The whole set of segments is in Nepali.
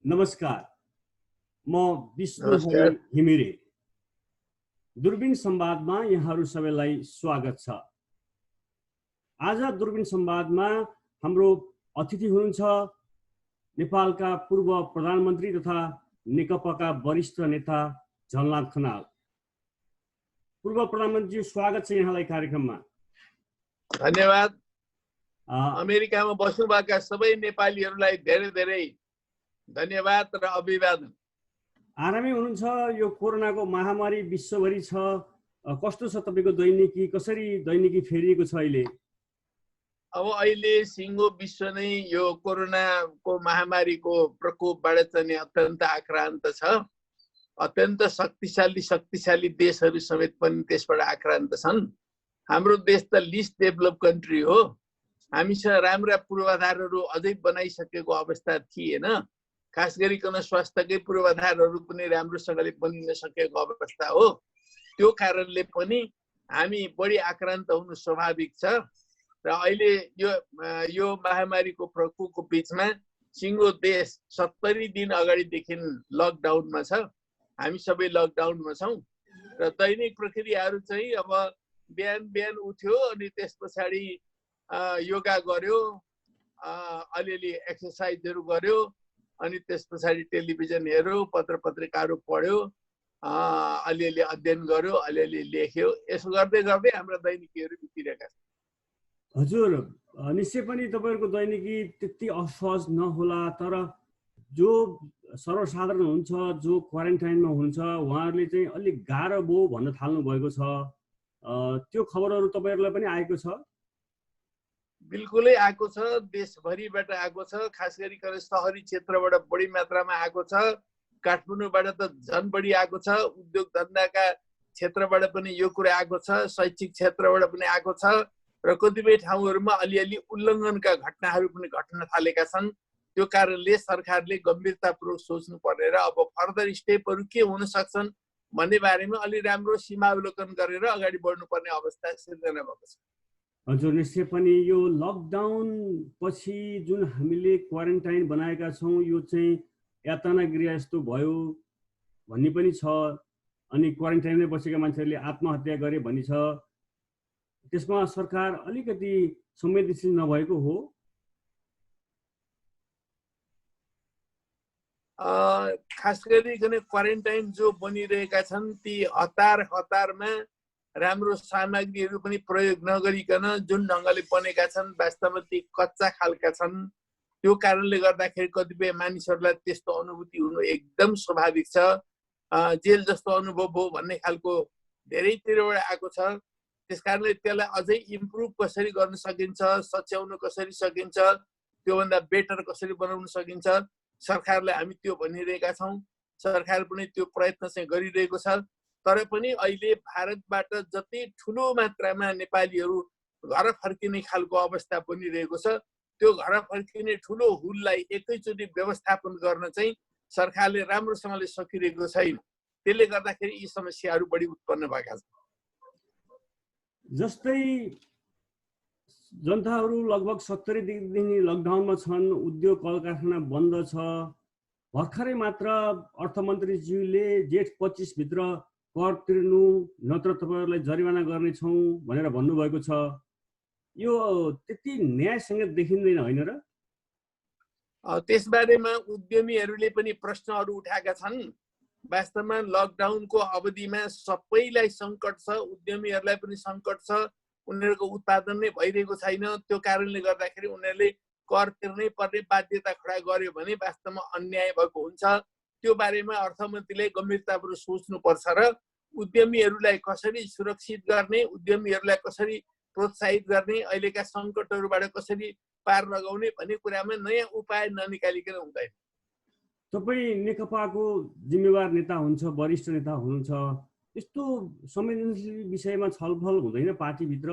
नमस्कार, म विष्णुहरि नमस्कार। घिमिरे। दूरबीन संवादमा यहाँहरू सबैलाई स्वागत छ। आज दूरबीन संवादमा हाम्रो अतिथि हुनुहुन्छ नेपालका पूर्व प्रधानमन्त्री तथा नेकपाका वरिष्ठ नेता झलनाथ खनाल। पूर्व प्रधानमन्त्री, स्वागत छ यहाँलाई कार्यक्रममा। धन्यवाद। अमेरिकामा बस्नुभएका सबै नेपालीहरूलाई धेरै धेरै धन्यवाद र अभिवादन। आरामै हुनुहुन्छ? यो कोरोनाको महामारी विश्वभरि छ, कस्तो छ तपाईको दैनिकी? कसरी दैनिकी फेरिएको छ अहिले? अब अहिले सिङ्गो विश्व नै यो कोरोनाको महामारीको प्रकोपबाट चाहिँ अत्यन्त आक्रान्त छ। अत्यन्त शक्तिशाली देशहरू समेत पनि त्यसबाट आक्रान्त छन्। हाम्रो देश त लिस्ट डेभलप कन्ट्री हो। हामीसँग राम्रा पूर्वाधारहरू अझै बनाइसकेको अवस्था थिएन। खास गरिकन स्वास्थ्यकै पूर्वाधारहरू पनि राम्रोसँगले बनिन सकेको अवस्था हो। त्यो कारणले पनि हामी बढी आक्रान्त हुनु स्वाभाविक छ। र अहिले यो महामारीको प्रकोपको बीचमा सिङ्गो देश 70 दिन अगाडिदेखि लकडाउनमा छ। हामी सबै लकडाउनमा छौँ र दैनिक प्रक्रियाहरू चाहिँ अब बिहान उठ्यो अनि त्यस पछाडि योगा गर्यो, अलिअलि एक्सर्साइजहरू गर्यो, अनि त्यस पछाडि टेलिभिजन हेर्यो, पत्र पत्रिकाहरू पढ्यो, अलिअलि अध्ययन गर्यो, अलिअलि लेख्यो। यसो गर्दै गर्दै हाम्रा दैनिकीहरू बितिरहेका छन्। हजुर, निश्चय पनि तपाईहरुको दैनिकी त्यति असहज नहोला, तर जो सर्वसाधारण हुन्छ, जो क्वारेन्टाइनमा हुन्छ, उहाँहरूले चाहिँ अलिक गाह्रो भयो भन्न थाल्नु भएको छ। त्यो खबरहरू तपाईहरुलाई पनि आएको छ? बिल्कुलै आएको छ, देशभरिबाट आएको छ। खास गरिकन सहरी क्षेत्रबाट बढी मात्रामा आएको छ। काठमाडौँबाट त झन् बढी आएको छ। उद्योग धन्दाका क्षेत्रबाट पनि यो कुरा आएको छ। शैक्षिक क्षेत्रबाट पनि आएको छ र कतिपय ठाउँहरूमा अलिअलि उल्लङ्घनका घटनाहरू पनि घट्न थालेका छन्। त्यो कारणले सरकारले गम्भीरतापूर्वक सोच्नु पर्ने र अब फर्दर स्टेपहरू के हुन सक्छन् भन्ने बारेमा अलि राम्रो सीमावलोकन गरेर अगाडि बढ्नुपर्ने अवस्था सिर्जना भएको छ। हजुर, निश्चय पनि यो लकडाउन पछि जुन हामीले क्वारेन्टाइन बनाएका छौँ, यो चाहिँ यातना गृह जस्तो भयो भन्ने पनि छ। अनि क्वारेन्टाइनमै बसेका मान्छेहरूले आत्महत्या गरे भन्ने छ। त्यसमा सरकार अलिकति संवेदनशील नभएको हो? खास गरिकन क्वारेन्टाइन जो बनिरहेका छन् ती हतारमा राम्रो सामग्रीहरू पनि प्रयोग नगरिकन जुन ढङ्गले बनेका छन् वास्तवमा ती कच्चा खालका छन्। त्यो कारणले गर्दाखेरि कतिपय मानिसहरूलाई त्यस्तो अनुभूति हुनु एकदम स्वाभाविक छ। जेल जस्तो अनुभव भयो भन्ने खालको धेरैतिरबाट आएको छ। त्यसकारणले त्यसलाई अझै इम्प्रुभ कसरी गर्न सकिन्छ, सच्याउन कसरी सकिन्छ, त्योभन्दा बेटर कसरी बनाउन सकिन्छ, सरकारलाई हामी त्यो भनिरहेका छौँ। सरकार पनि त्यो प्रयत्न चाहिँ गरिरहेको छ। तर पनि अहिले भारतबाट जति ठुलो मात्रामा नेपालीहरू घर फर्किने खालको अवस्था बनिरहेको छ, त्यो घर फर्किने ठुलो हुललाई एकैचोटि व्यवस्थापन गर्न चाहिँ सरकारले राम्रोसँगले सकिरहेको छैन। त्यसले गर्दाखेरि यी समस्याहरू बढी उत्पन्न भएका छन्। जस्तै जनताहरू लगभग 70 दिन लकडाउनमा छन्, उद्योग कल कारखाना बन्द छ। भर्खरै मात्र अर्थमन्त्रीज्यूले जेठ 25 भित्र कर तिर्नु नत्र तपाईहरुलाई जरिवाना गर्नेछौँ भनेर भन्नुभएको छ। यो त्यति न्यायसँग देखिँदैन होइन र? त्यसबारेमा उद्यमीहरूले पनि प्रश्नहरू उठाएका छन्। वास्तवमा लकडाउनको अवधिमा सबैलाई सङ्कट छ, उद्यमीहरूलाई पनि सङ्कट छ। उनीहरूको उत्पादन नै भइरहेको छैन। त्यो कारणले गर्दाखेरि उनीहरूले कर तिर्नै पर्ने बाध्यता खडा गर्यो भने वास्तवमा अन्याय भएको हुन्छ। त्यो बारेमा अर्थमन्त्रीले गम्भीरतापूर्वक सोच्नुपर्छ र उद्यमीहरूलाई कसरी सुरक्षित गर्ने, उद्यमीहरूलाई कसरी प्रोत्साहित गर्ने, अहिलेका सङ्कटहरूबाट कसरी पार लगाउने भन्ने कुरामा नयाँ उपाय ननिकालिकन हुँदैन। तपाईँ नेकपाको जिम्मेवार नेता हुन्छ, वरिष्ठ नेता हुनुहुन्छ, यस्तो संवेदनशील विषयमा छलफल हुँदैन पार्टीभित्र?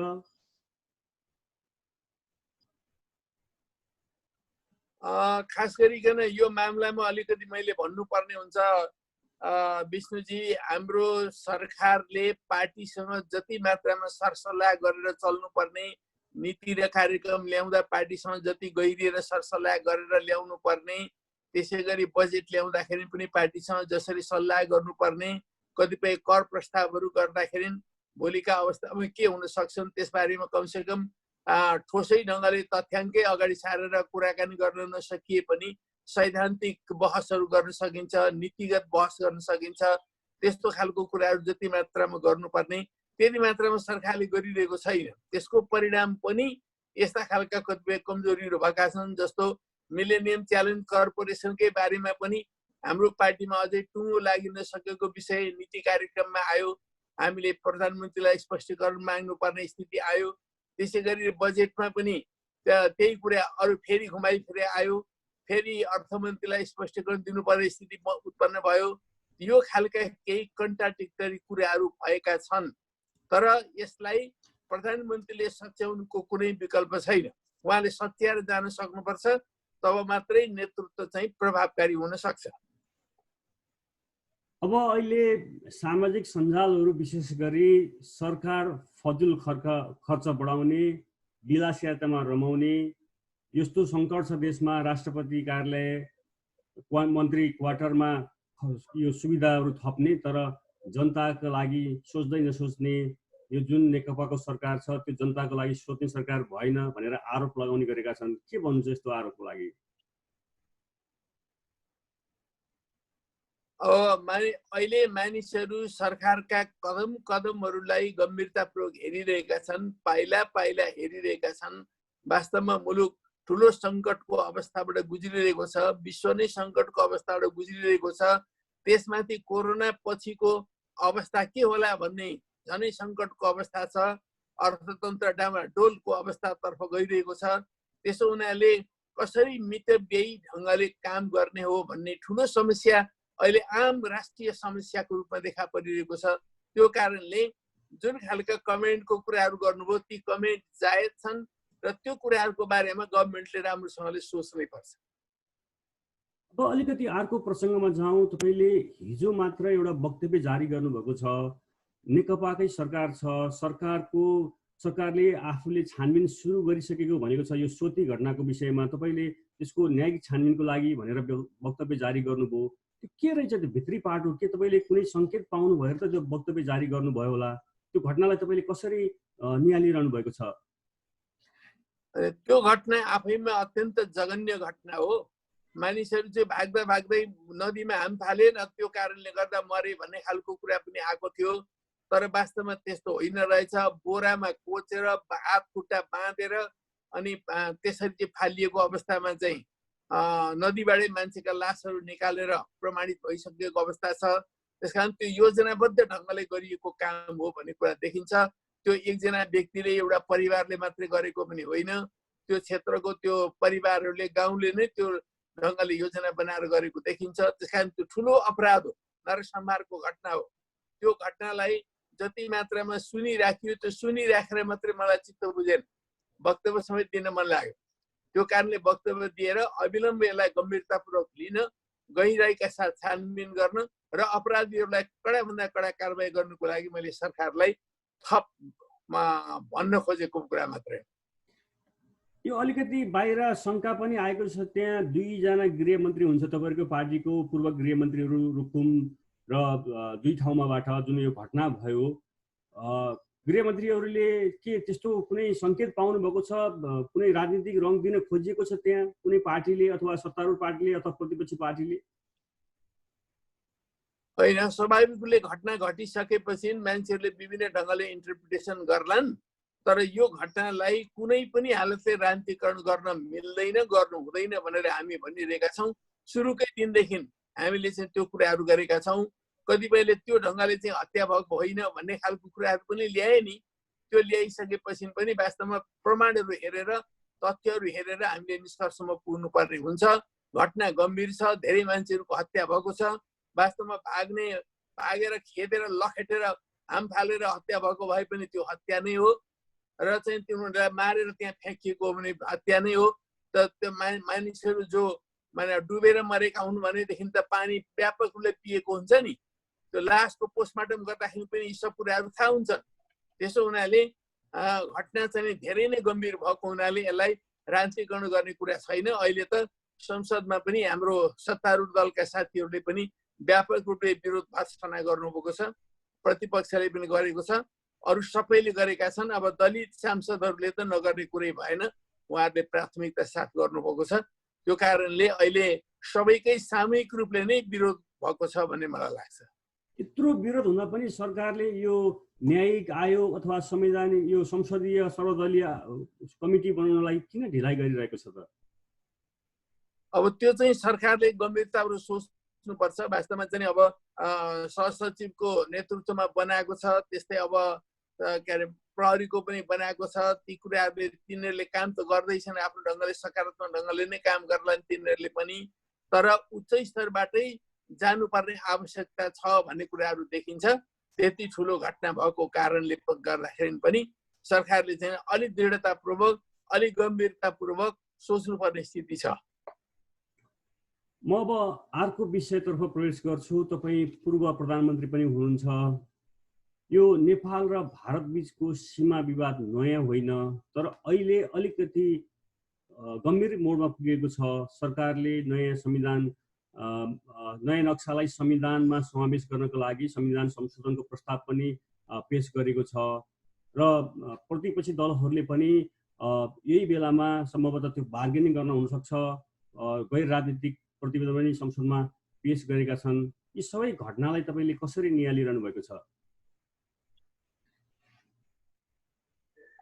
खास गरिकन यो मामलामा अलिकति मैले भन्नुपर्ने हुन्छ विष्णुजी, हाम्रो सरकारले पार्टीसँग जति मात्रामा सरसल्लाह गरेर चल्नुपर्ने, नीति र कार्यक्रम ल्याउँदा पार्टीसँग जति गहिरिएर सरसल्लाह गरेर ल्याउनु पर्ने, त्यसै गरी बजेट ल्याउँदाखेरि पनि पार्टीसँग जसरी सल्लाह गर्नुपर्ने कतिपय कर प्रस्तावहरू गर्दाखेरि भोलिका अवस्थामा के हुन सक्छन् त्यसबारेमा कमसेकम ठोसै ढङ्गले तथ्याङ्कै अगाडि सारेर कुराकानी गर्न नसकिए पनि सैद्धान्तिक बहसहरू गर्न सकिन्छ, नीतिगत बहस गर्न सकिन्छ। त्यस्तो खालको कुराहरू जति मात्रामा गर्नुपर्ने त्यति मात्रामा सरकारले गरिरहेको छैन। त्यसको परिणाम पनि यस्ता खालका कतिपय कमजोरीहरू भएका छन्। जस्तो मिलेनियम च्यालेन्ज कर्पोरेसनकै बारेमा पनि हाम्रो पार्टीमा अझै टुङ्गो लागि नसकेको विषय नीति कार्यक्रममा आयो। हामीले प्रधानमन्त्रीलाई स्पष्टीकरण माग्नुपर्ने स्थिति आयो। त्यसै गरी बजेटमा पनि त्यही कुरा अरू फेरि घुमाइ फिरे आयो। फेरि अर्थमन्त्रीलाई स्पष्टीकरण दिनुपर्ने स्थिति उत्पन्न भयो। यो खालका केही कन्ट्राडिक्टरी कुराहरू भएका छन्। तर यसलाई प्रधानमन्त्रीले सच्याउनुको कुनै विकल्प छैन। उहाँले सच्याएर जान सक्नुपर्छ, तब मात्रै नेतृत्व चाहिँ प्रभावकारी हुन सक्छ। अब अहिले सामाजिक सञ्जालहरू विशेष गरी सरकार फजुल खर्च बढाउने, विलासितामा रमाउने, यस्तो सङ्कट छ देशमा। राष्ट्रपति कार्यालय, मन्त्री क्वार्टरमा यो सुविधाहरू थप्ने, तर जनताको लागि सोच्दै नसोच्ने यो जुन नेकपाको सरकार छ त्यो जनताको लागि सोच्ने सरकार भएन भनेर आरोप लगाउने गरेका छन्। के भन्नुहुन्छ यस्तो आरोपको लागि? अहिले मानिसहरू सरकारका कदमहरूलाई गम्भीरतापूर्वक हेरिरहेका छन्, पाइला पाइला हेरिरहेका छन्। वास्तवमा मुलुक ठुलो सङ्कटको अवस्थाबाट गुज्रिरहेको छ, विश्व नै सङ्कटको अवस्थाबाट गुज्रिरहेको छ। त्यसमाथि कोरोना पछिको अवस्था के होला भन्ने झनै सङ्कटको अवस्था छ। अर्थतन्त्र डामाडोलको अवस्थातर्फ गइरहेको छ। त्यसो हुनाले कसरी मितव्ययी ढङ्गले काम गर्ने हो भन्ने ठुलो समस्या अहिले आम राष्ट्रिय समस्याको रूपमा देखा परिरहेको छ। त्यो कारणले जुन खालका कमेन्टको कुराहरू गर्नुभयो ती कमेन्ट जायज छन् र त्यो कुराहरूको बारेमा गभर्मेन्टले राम्रोसँगले सोच्नै पर्छ। अब अलिकति अर्को प्रसङ्गमा जाउँ। तपाईँले हिजो मात्र एउटा वक्तव्य जारी गर्नुभएको छ। नेकपाकै सरकार छ, सरकारले आफूले छानबिन सुरु गरिसकेको भनेको छ यो सोती घटनाको विषयमा। तपाईँले त्यसको न्यायिक छानबिनको लागि भनेर वक्तव्य जारी गर्नुभयो। त्यो के रहेछ त्यो भित्री पाटो? के तपाईँले कुनै सङ्केत पाउनु भएर त त्यो वक्तव्य जारी गर्नुभयो होला? त्यो घटनालाई तपाईँले कसरी निहालिरहनु भएको छ? त्यो घटना आफैमा अत्यन्त जघन्य घटना हो। मानिसहरू चाहिँ भाग्दा भाग्दै नदीमा हाम फाले न, त्यो कारणले गर्दा मरे भन्ने खालको कुरा पनि आएको थियो। तर वास्तवमा त्यस्तो होइन रहेछ। बोरामा कोचेर हात खुट्टा बाँधेर अनि त्यसरी चाहिँ फालिएको अवस्थामा चाहिँ नदीबाटै मान्छेका लासहरू निकालेर प्रमाणित भइसकेको अवस्था छ। त्यसकारण त्यो योजनाबद्ध ढङ्गले गरिएको काम हो भन्ने कुरा देखिन्छ। त्यो एकजना व्यक्तिले एउटा परिवारले मात्रै गरेको पनि होइन। त्यो क्षेत्रको त्यो परिवारहरूले गाउँले नै त्यो ढङ्गले योजना बनाएर गरेको देखिन्छ। त्यसकारण त्यो ठुलो अपराध हो, नरसंहारको घटना हो। त्यो घटनालाई जति मात्रामा सुनिराखियो त्यो सुनिराखेर मात्रै मलाई चित्त बुझेन, वक्तव्य समेत दिन मन लाग्यो। त्यो कारणले वक्तव्य दिएर अविलम्ब यसलाई गम्भीरतापूर्वक लिन, गहिराईका साथ छानबिन गर्न र अपराधीहरूलाई कडाभन्दा कडा कारबाही गर्नुको लागि मैले सरकारलाई थप भन्न खोजेको कुरा मात्रै। यो अलिकति बाहिर शङ्का पनि आएको छ। त्यहाँ दुईजना गृहमन्त्री हुन्छ तपाईँहरूको पार्टीको, पूर्व गृहमन्त्रीहरू रुकुम र दुई ठाउँमाबाट जुन यो घटना भयो। गृहमन्त्रीहरूले के त्यस्तो कुनै सङ्केत पाउनु भएको छ? कुनै राजनीतिक रङ दिन खोजिएको छ त्यहाँ कुनै पार्टीले अथवा सत्तारूढ पार्टीले अथवा प्रतिपक्षी पार्टीले? होइन, स्वाभाविक रूपले घटना घटिसकेपछि मान्छेहरूले विभिन्न ढङ्गले इन्टरप्रिटेसन गर्लान्। तर यो घटनालाई कुनै पनि हालतले राजनीतिकरण गर्न मिल्दैन, गर्नु हुँदैन भनेर हामी भनिरहेका छौँ। सुरुकै दिनदेखि हामीले चाहिँ त्यो कुराहरू गरेका छौँ। कतिपयले त्यो ढङ्गले चाहिँ हत्या भएको होइन भन्ने खालको कुराहरू पनि ल्याए नि। त्यो ल्याइसकेपछि पनि वास्तवमा प्रमाणहरू हेरेर, तथ्यहरू हेरेर हामीले निष्कर्षमा पुग्नुपर्ने हुन्छ। घटना गम्भीर छ, धेरै मान्छेहरूको हत्या भएको छ। वास्तवमा भागेर खेदेर लखेटेर हाम फालेर हत्या भएको भए पनि त्यो हत्या नै हो, र चाहिँ तिनीहरूलाई मारेर त्यहाँ फ्याँकिएको भने हत्या नै हो। त त्यो मानिसहरू जो डुबेर मरेका हुन् भनेदेखि त पानी व्यापक रूपले पिएको हुन्छ नि। त्यो लासको पोस्टमार्टम गर्दाखेरि पनि यी सब कुराहरू थाहा हुन्छन्। त्यसो हुनाले घटना चाहिँ धेरै नै गम्भीर भएको हुनाले यसलाई राजनीतिकरण गर्ने कुरा छैन। अहिले त संसदमा पनि हाम्रो सत्तारूढ दलका साथीहरूले पनि व्यापक रूपले विरोध भाषण गर्नुभएको छ, प्रतिपक्षले पनि गरेको छ, अरू सबैले गरेका छन्। अब दलित सांसदहरूले त नगर्ने कुरै भएन, उहाँहरूले प्राथमिकता साथ गर्नुभएको छ। त्यो कारणले अहिले सबैकै सामूहिक रूपले नै विरोध भएको छ भन्ने मलाई लाग्छ। यत्रो विरोध हुँदा पनि सरकारले यो न्यायिक आयोग अथवा संवैधानिक यो संसदीय सर्वदलीय कमिटी बनाउनलाई किन ढिलाइ गरिरहेको छ त? अब त्यो चाहिँ सरकारले गम्भीरताबाट सोच्नुपर्छ। वास्तवमा चाहिँ अब सहसचिवको नेतृत्वमा बनाएको छ, त्यस्तै अब के अरे प्रहरीको पनि बनाएको छ। ती कुराहरूले तिनीहरूले काम त गर्दैछन् आफ्नो ढङ्गले, सकारात्मक ढङ्गले नै काम गर्लान् तिनीहरूले पनि, तर उच्च स्तरबाटै जानुपर्ने आवश्यकता छ भन्ने कुराहरू देखिन्छ। त्यति ठुलो घटना भएको कारणले गर्दाखेरि पनि सरकारले चाहिँ अलिक दृढतापूर्वक, अलिक गम्भीरतापूर्वक सोच्नुपर्ने स्थिति छ। म अब अर्को विषयतर्फ प्रवेश गर्छु। तपाईँ पूर्व प्रधानमन्त्री पनि हुनुहुन्छ। यो नेपाल र भारत बीचको सीमा विवाद नयाँ होइन, तर अहिले अलिकति गम्भीर मोडमा पुगेको छ। सरकारले नयाँ संविधान, नयाँ नक्सालाई संविधानमा समावेश गर्नको लागि संविधान संशोधनको प्रस्ताव पनि पेश गरेको छ र प्रतिपक्षी दलहरूले पनि यही बेलामा सम्भवतः त्यो बार्गेनिङ गर्न हुनसक्छ, गैर राजनीतिक प्रतिवेदन पनि संसदमा पेश गरेका छन्। यी सबै घटनालाई तपाईँले कसरी नियालिरहनु भएको छ?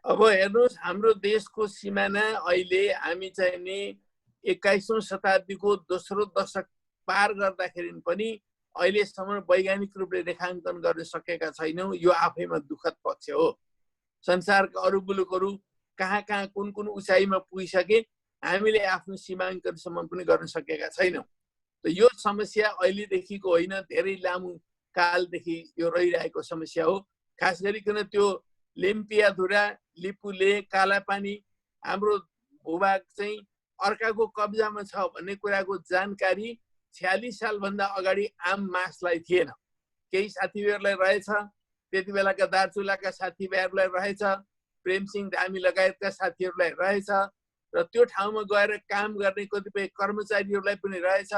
अब हेर्नुहोस्, हाम्रो देशको सिमाना अहिले हामी चाहिँ नि 21औं शताब्दीको दोस्रो दशक पार गर्दाखेरि पनि अहिलेसम्म वैज्ञानिक रूपले रेखाङ्कन गर्न सकेका छैनौँ। यो आफैमा दुःखद पक्ष हो। संसारका अरू मुलुकहरू कहाँ कहाँ कुन कुन उचाइमा पुगिसके, हामीले आफ्नो सीमाङ्कनसम्म पनि गर्न सकेका छैनौँ। त यो समस्या अहिलेदेखिको होइन, धेरै लामो कालदेखि यो रहिरहेको समस्या हो। खास गरिकन त्यो लेम्पियाधुरा, लिपुले, कालापानी हाम्रो भूभाग चाहिँ अर्काको कब्जामा छ भन्ने कुराको जानकारी 46 सालभन्दा अगाडि आम मासलाई थिएन। केही साथीभाइहरूलाई रहेछ, त्यति बेलाका दार्चुलाका साथीभाइहरूलाई रहेछ, प्रेमसिंह धामी लगायतका साथीहरूलाई रहेछ, र त्यो ठाउँमा गएर काम गर्ने कतिपय कर्मचारीहरूलाई पनि रहेछ।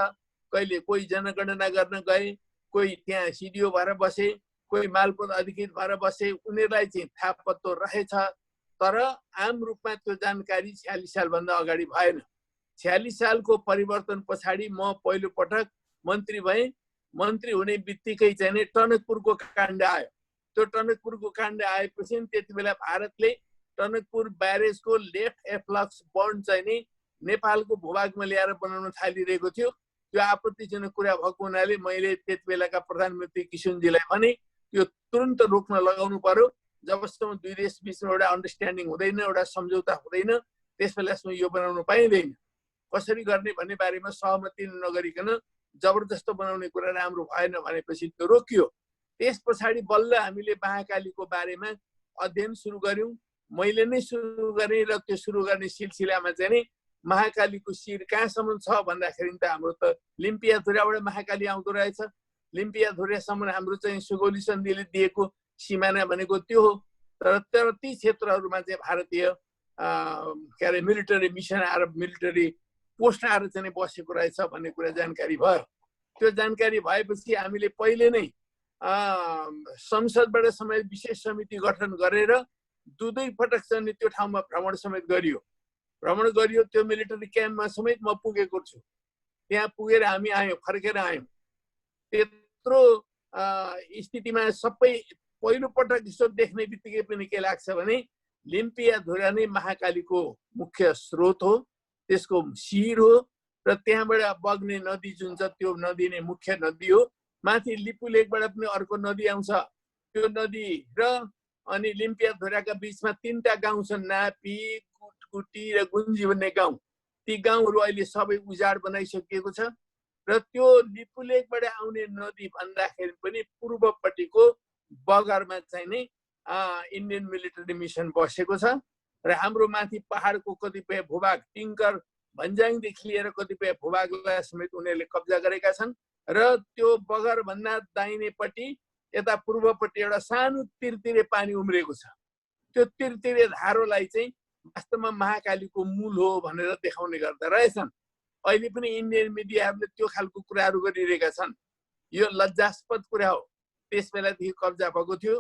कहिले कोही जनगणना गर्न गए, कोही त्यहाँ सिडिओ भएर बसे, कोही मालपोत अधिकृत भएर बसे, उनीहरूलाई चाहिँ थाहा पत्तो रहेछ। तर आम रूपमा त्यो जानकारी 46 सालभन्दा अगाडि भएन। 46 सालको परिवर्तन पछाडि म पहिलो पटक मन्त्री भएँ। मन्त्री हुने बित्तिकै चाहिँ टनकपुरको काण्ड आयो। त्यो टनकपुरको काण्ड आएपछि त्यति बेला भारतले टनकपुर ब्यारेजको लेफ्ट एफ्लक्स बन्ड चाहिँ नि नेपालको भूभागमा ल्याएर बनाउन थालिरहेको थियो। त्यो आपत्तिजनक कुरा भएको हुनाले मैले त्यति बेलाका प्रधानमन्त्री किशनजीलाई भने त्यो तुरन्त रोक्न लगाउनु पर्यो। जबसम्म दुई देश बिचमा एउटा अन्डरस्ट्यान्डिङ हुँदैन, एउटा सम्झौता हुँदैन, त्यस बेलासम्म यो बनाउन पाइँदैन। कसरी गर्ने भन्ने बारेमा सहमति नगरिकन जबरजस्त बनाउने कुरा राम्रो भएन भनेपछि त्यो रोकियो। त्यस पछाडि बल्ल हामीले महाकालीको बारेमा अध्ययन सुरु गर्यौँ। मैले नै सुरु गरेँ र त्यो सुरु गर्ने सिलसिलामा चाहिँ नि महाकालीको शिर कहाँसम्म छ भन्दाखेरि त हाम्रो त लिम्पियाधुराबाट महाकाली आउँदो रहेछ। लिम्पियाधुरासम्म हाम्रो चाहिँ सुगौली सन्धिले दिएको सिमाना भनेको त्यो हो। तर ती क्षेत्रहरूमा चाहिँ भारतीय के अरे मिलिटरी मिसन आएर, मिलिटरी पोस्ट आएर चाहिँ बसेको रहेछ भन्ने कुरा जानकारी भयो। त्यो जानकारी भएपछि हामीले पहिले नै संसदबाट समेत विशेष समिति गठन गरेर दुई पटक चाहिँ त्यो ठाउँमा भ्रमण समेत गरियो। त्यो मिलिटरी क्याम्पमा समेत म पुगेको छु। त्यहाँ पुगेर हामी आयौँ, फर्केर आयौँ। त्यत्रो स्थितिमा सबै पहिलो पटक यसो देख्ने बित्तिकै पनि के लाग्छ भने लिम्पियाधुरा नै महाकालीको मुख्य स्रोत हो, त्यसको शिर हो, र त्यहाँबाट बग्ने नदी जुन छ त्यो नदी नै मुख्य नदी हो। माथि लिपु लेकबाट पनि अर्को नदी आउँछ। त्यो नदी र अनि लिम्पियाधुराका बिचमा 3टा गाउँ छन्, नापी, कुटकुटी र गुन्जी भन्ने गाउँ। ती गाउँहरू अहिले सबै उजाड बनाइसकिएको छ। र त्यो लिपु लेकबाट आउने नदी भन्दाखेरि पनि पूर्वपट्टिको बगरमा चाहिँ नि इन्डियन मिलिटरी मिसन बसेको छ। र हाम्रो माथि पहाडको कतिपय भूभाग, टिङ्कर भन्ज्याङदेखि लिएर कतिपय भूभागलाई समेत उनीहरूले कब्जा गरेका छन्। र त्यो बगरभन्दा दाहिनेपट्टि यता पूर्वपट्टि एउटा सानो तिरतिरे पानी उम्रेको छ। त्यो तिरतिरे धारोलाई चाहिँ वास्तवमा महाकालीको मूल हो भनेर देखाउने गर्दा रहेछन्। अहिले पनि इन्डियन मिडियाहरूले त्यो खालको कुराहरू गरिरहेका छन्। यो लज्जास्पद कुरा हो। त्यस बेलादेखि कब्जा भएको थियो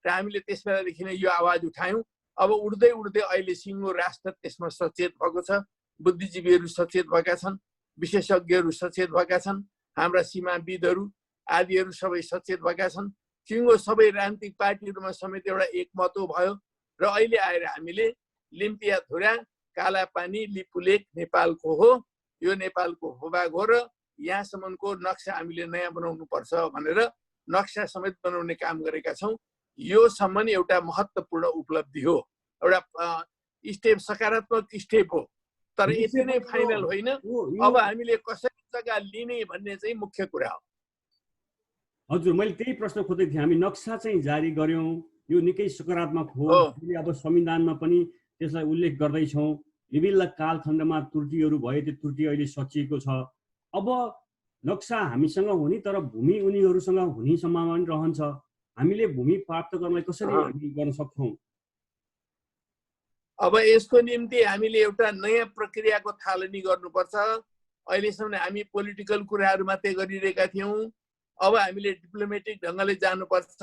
र हामीले त्यस बेलादेखि नै यो आवाज उठायौँ। अब उड्दै उड्दै अहिले सिङ्गो राष्ट्र त्यसमा सचेत भएको छ, बुद्धिजीवीहरू सचेत भएका छन्, विशेषज्ञहरू सचेत भएका छन्, हाम्रा सीमाविदहरू आदिहरू सबै सचेत भएका छन्। सिङ्गो सबै राजनीतिक पार्टीहरूमा समेत एउटा एकमतो भयो र अहिले आएर हामीले लिम्पियाधुरा, कालापानी, लिपुलेक नेपालको हो, यो नेपालको भूभाग हो र यहाँसम्मको नक्सा हामीले नयाँ बनाउनु पर्छ भनेर नक्सा समेत बनाउने काम गरेका छौँ। यो सम्म एउटा महत्त्वपूर्ण उपलब्धि हो, एउटा स्टेप, सकारात्मक स्टेप हो। तर यति नै फाइनल होइन। अब हामीले कसरी जग्गा लिने भन्ने चाहिँ मुख्य कुरा हो। हजुर, मैले त्यही प्रश्न खोज्दै थिएँ। हामी नक्सा चाहिँ जारी गर्यौँ, यो निकै सकारात्मक हो। अब संविधानमा पनि त्यसलाई उल्लेख गर्दैछौँ। विभिन्न कालखण्डमा त्रुटिहरू भए, त्यो त्रुटि अहिले सचिएको छ। अब नक्सा हामीसँग हुने, तर भूमि उनीहरूसँग हुने सम्भावना पनि रहन्छ। हामीले भूमि प्राप्त गर्नलाई कसरी हामी गर्न सक्छौँ? अब यसको निम्ति हामीले एउटा नयाँ प्रक्रियाको थालनी गर्नुपर्छ। अहिलेसम्म हामी पोलिटिकल कुराहरू मात्रै गरिरहेका थियौँ। अब हामीले डिप्लोमेटिक ढङ्गले जानुपर्छ।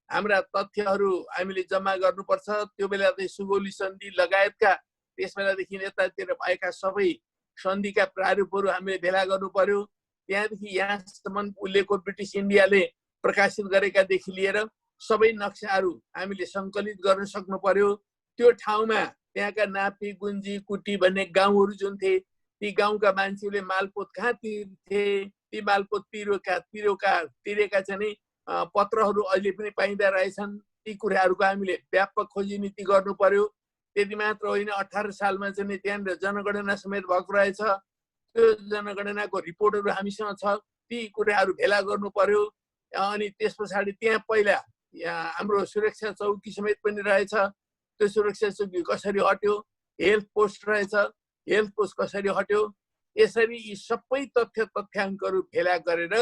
हाम्रा तथ्यहरू हामीले जम्मा गर्नुपर्छ। त्यो बेला चाहिँ सुगौली सन्धि लगायतका त्यस बेलादेखि यतातिर भएका सबै सन्धिका प्रारूपहरू हामीले भेला गर्नु पर्यो। त्यहाँदेखि यहाँसम्म उहिलेको ब्रिटिस इन्डियाले प्रकाशित गरेकादेखि लिएर सबै नक्साहरू हामीले सङ्कलित गर्न सक्नु पर्यो। त्यो ठाउँमा त्यहाँका नापी, गुन्जी, कुटी भन्ने गाउँहरू जुन थिए, ती गाउँका मान्छेले मालपोत कहाँ तिर्थे, ती मालपोत तिरेका चाहिँ पत्रहरू अहिले पनि पाइँदा रहेछन्। ती कुराहरूको हामीले व्यापक खोजी नीति गर्नु पर्यो। त्यति मात्र होइन, 18 सालमा चाहिँ त्यहाँनिर जनगणना समेत भएको रहेछ। त्यो जनगणनाको रिपोर्टहरू हामीसँग छ। ती कुराहरू भेला गर्नु पर्यो। अनि त्यस पछाडि त्यहाँ पहिला हाम्रो सुरक्षा चौकी समेत पनि रहेछ। त्यो सुरक्षा चौकी कसरी हट्यो, हेल्थ पोस्ट रहेछ, हेल्थ पोस्ट कसरी हट्यो, यसरी यी सबै तथ्याङ्कहरू भेला गरेर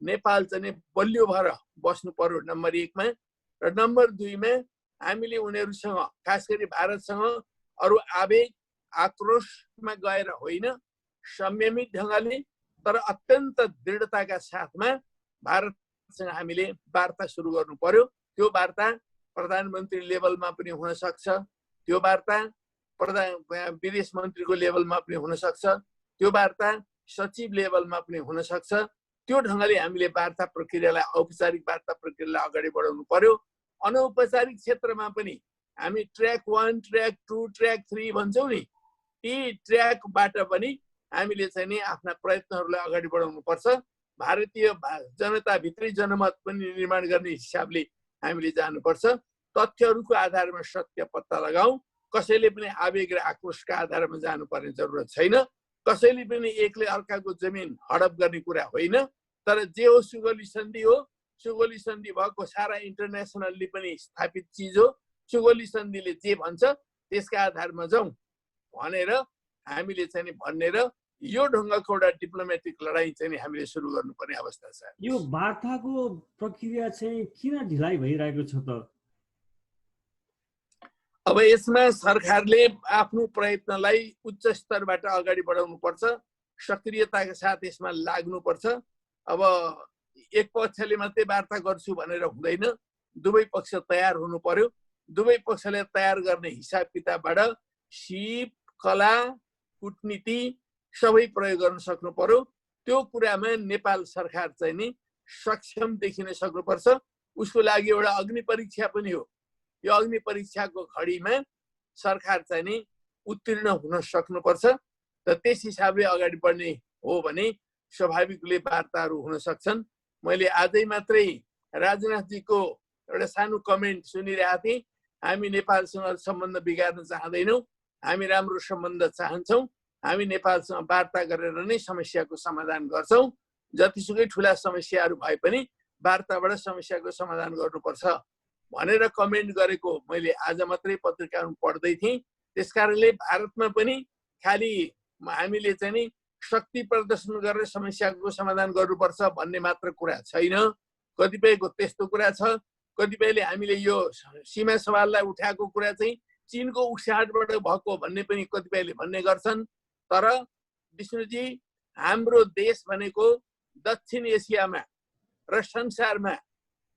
नेपाल चाहिँ बलियो भएर बस्नु पर्यो नम्बर 1 मा। र नम्बर 2 मा हामीले उनीहरूसँग, खास गरी भारतसँग अरू आवेग आक्रोशमा गएर होइन, संयमित ढङ्गले तर अत्यन्त दृढताका साथमा भारतसँग हामीले वार्ता सुरु गर्नु पर्यो। त्यो वार्ता प्रधानमन्त्री लेभलमा पनि हुन सक्छ, त्यो वार्ता विदेश मन्त्रीको लेभलमा पनि हुन सक्छ, त्यो वार्ता सचिव लेभलमा पनि हुन सक्छ। त्यो ढङ्गले हामीले वार्ता प्रक्रियालाई, औपचारिक वार्ता प्रक्रियालाई अगाडि बढाउनु पर्यो। अनौपचारिक क्षेत्रमा पनि हामी ट्र्याक 1, ट्र्याक 2, ट्र्याक 3 भन्छौँ नि, ती ट्र्याकबाट पनि हामीले चाहिँ नि आफ्ना प्रयत्नहरूलाई अगाडि बढाउनु पर्छ। भारतीय जनताभित्रै जनमत पनि निर्माण गर्ने हिसाबले हामीले जानुपर्छ। तथ्यहरूको आधारमा सत्य पत्ता लगाऊ। कसैले पनि आवेग र आक्रोशका आधारमा जानुपर्ने जरुरत छैन। कसैले पनि एकले अर्काको जमिन हडप गर्ने कुरा होइन। तर जे हो सुगौली सन्धि हो, सुगौली सन्धि भएको सारा इन्टरनेसनलले पनि स्थापित चिज हो। सुगौली सन्धिले जे भन्छ त्यसका आधारमा जाउँ भनेर हामीले चाहिँ भनेर यो ढङ्गको एउटा डिप्लोमेटिक लडाईँ चाहिँ हामीले सुरु गर्नुपर्ने अवस्था छ। यो वार्ताको प्रक्रिया चाहिँ किन ढिलाइ भइरहेको छ त? अब यसमा सरकारले आफ्नो प्रयत्नलाई उच्च स्तरबाट अगाडि बढाउनु पर्छ, सक्रियताका साथ यसमा लाग्नुपर्छ। अब एक पक्षले मात्रै वार्ता गर्छु भनेर हुँदैन, दुवै पक्ष तयार हुनु पर्यो। दुवै पक्षले तयार गर्ने हिसाब किताबबाट सिप, कला, कूटनीति सबै प्रयोग गर्न सक्नु पर्यो। त्यो कुरामा नेपाल सरकार चाहिँ नि सक्षम देखिन सक्नुपर्छ। उसको लागि एउटा अग्नि परीक्षा पनि हो। यो अग्नि परीक्षाको घडीमा सरकार चाहिँ नि उत्तीर्ण हुन सक्नुपर्छ। र त्यस हिसाबले अगाडि बढ्ने हो भने स्वाभाविकले वार्ताहरू हुन सक्छन्। मैले आजै मात्रै राजनाथजीको एउटा सानो कमेन्ट सुनिरहेको थिएँ। हामी नेपालसँग सम्बन्ध बिगार्न चाहँदैनौँ, हामी राम्रो सम्बन्ध चाहन्छौँ, हामी नेपालसँग वार्ता गरेर नै समस्याको समाधान गर्छौँ। जतिसुकै ठुला समस्याहरू भए पनि वार्ताबाट समस्याको समाधान गर्नुपर्छ भनेर कमेन्ट गरेको मैले आज मात्रै पत्रिकामा पढ्दै थिएँ। त्यसकारणले भारतमा पनि खालि हामीले चाहिँ नि शक्ति प्रदर्शन गरेर समस्याको समाधान गर्नुपर्छ भन्ने मात्र कुरा छैन। कतिपयको त्यस्तो कुरा छ, कतिपयले हामीले यो सीमा सवाललाई उठाएको कुरा चाहिँ चीनको उक्साहटबाट भएको भन्ने पनि कतिपयले भन्ने गर्छन्। तर विष्णुजी, हाम्रो देश भनेको दक्षिण एसियामा र